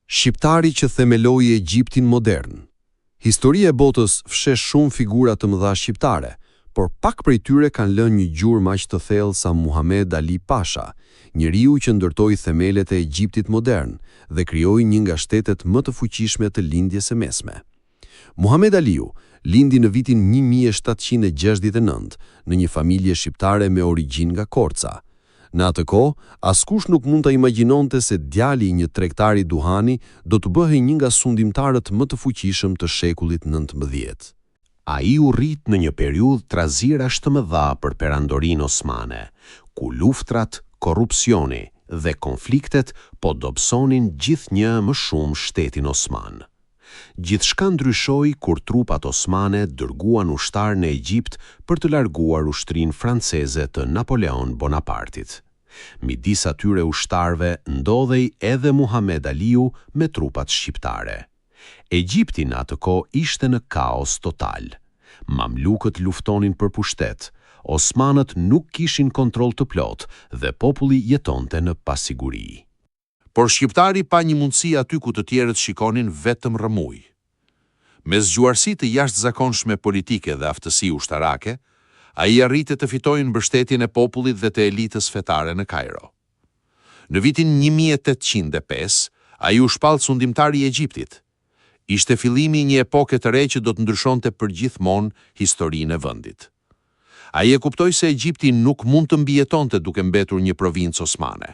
Shqiptari që themeloi Egjiptin modern. Historia e botës fshesh shumë figura të mëdha shqiptare, por pak prej tyre kanë lënë një gjurmë aq të thellë sa Muhamed Ali Pasha, njeriu që ndërtoi themelet e Egjiptit modern dhe krijoi një nga shtetet më të fuqishme të lindjes së mesme. Muhamed Aliu lindi në vitin 1769 në një familje shqiptare me origjinë nga Korca. Në atë kohë, askush nuk mund ta imagjinonte se djali i një tregtari duhani do të bëhej një nga sundimtarët më të fuqishëm të shekullit 19. Ai u rrit në një periudhë trazirash të mëdha për perandorinë osmane, ku luftrat, korrupsioni dhe konfliktet po dobësonin gjithnjë më shumë shtetin osman. Gjithçka ndryshoi kur trupat osmane dërguan ushtar në Egjipt për të larguar ushtrinë franceze të Napoleon Bonapartit. Midis atyre ushtarëve ndodhej edhe Muhamed Aliu me trupat shqiptare. Egjipti në atë kohë ishte në kaos total. Mamlukët luftonin për pushtet, osmanët nuk kishin kontroll të plot dhe populli jetonte në pasiguri. Por shqiptari pa një mundësi aty ku të tjerët shikonin vetëm rrëmuj. Me zgjuarsi të jashtëzakonshme politike dhe aftësi ushtarake, ai arriti të fitojë mbështetjen e popullit dhe të elitës fetare në Kairo. Në vitin 1805, ai u shpall sundimtari i Egjiptit. Ishte fillimi i një epoke të re që do të ndryshonte përgjithmonë historinë e vendit. Ai e kuptoi se Egjipti nuk mund të mbijetonte duke mbetur një provincë osmane.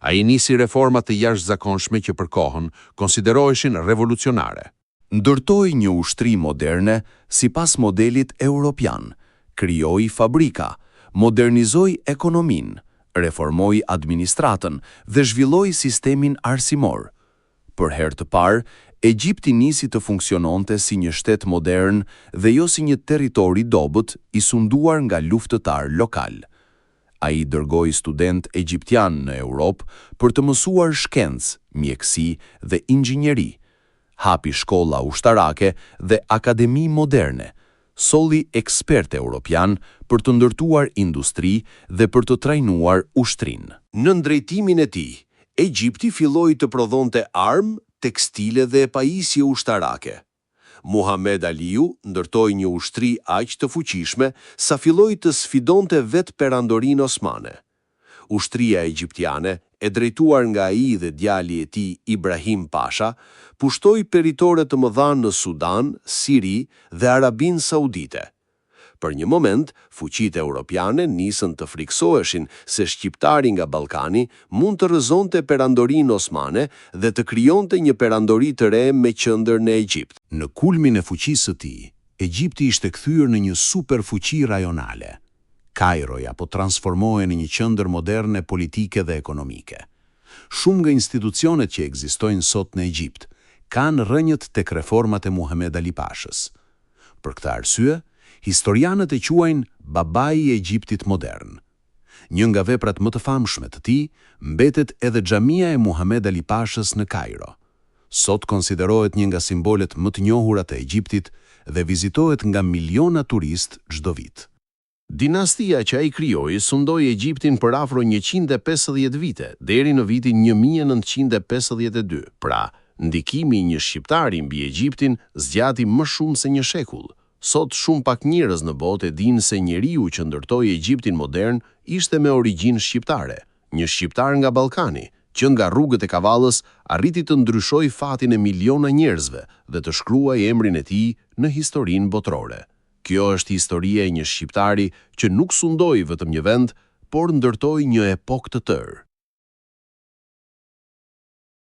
Ai nisi reforma të jashtëzakonshme që për kohën konsideroheshin revolucionare. Ndërtoi një ushtri moderne sipas modelit europian, krijoi fabrika, modernizoi ekonominë, reformoi administratën dhe zhvilloi sistemin arsimor. Për herë të parë, Egjipti nisi të funksiononte si një shtet modern dhe jo si një territor i dobët i sunduar nga luftëtar lokal. Ai dërgoi student egjiptian në Europë për të mësuar shkencë, mjekësi dhe inxhinieri. Hapi shkolla ushtarake dhe akademi moderne, solli ekspert europian për të ndërtuar industri dhe për të trajnuar ushtrinë. Në drejtimin e tij, Egjipti filloi të prodhonte armë, tekstile dhe pajisje ushtarake. Muhamed Aliu ndërtoi një ushtri aq të fuqishme sa filloi të sfidonte vetë perandorinë osmane. Ushtria egjiptiane, e drejtuar nga ai dhe djali e tij Ibrahim Pasha, pushtoi peritore të mëdha në Sudan, Siri dhe Arabinë Saudite. Për një moment, fuqitë europiane nisën të friksoheshin se shqiptari nga Ballkani mund të rrëzonte perandorinë osmane dhe të krijonte një perandori të re me qendër në Egjipt. Në kulmin e fuqisë së tij, Egjipti ishte kthyer në një superfuqi rajonale. Kairoja po transformohej në një qendër moderne politike dhe ekonomike. Shumë nga institucionet që ekzistojnë sot në Egjipt kanë rënjët tek reformat e Muhamed Ali Pashës. Për këtë arsye, historianët e quajnë babai i Egjiptit modern. Një nga veprat më të famshme të tij mbetet edhe xhamia e Muhamed Ali Pashës në Kairo. Sot konsiderohet një nga simbolet më të njohura të Egjiptit dhe vizitohet nga miliona turistë çdo vit. Dinastia që ai krijoi sundoi Egjiptin për afro 150 vite, deri në vitin 1952. Pra, ndikimi i një shqiptari mbi Egjiptin zgjati më shumë se një shekull. Sot shumë pak njerëz në botë e dinë se njeriu që ndërtoi Egjiptin modern ishte me origjinë shqiptare, një shqiptar nga Ballkani, që nga rrugët e Kavallës arriti të ndryshojë fatin e miliona njerëzve dhe të shkruajë emrin e tij në historinë botërore. Kjo është historia e një shqiptari që nuk sundoi vetëm një vend, por ndërtoi një epokë të tërë.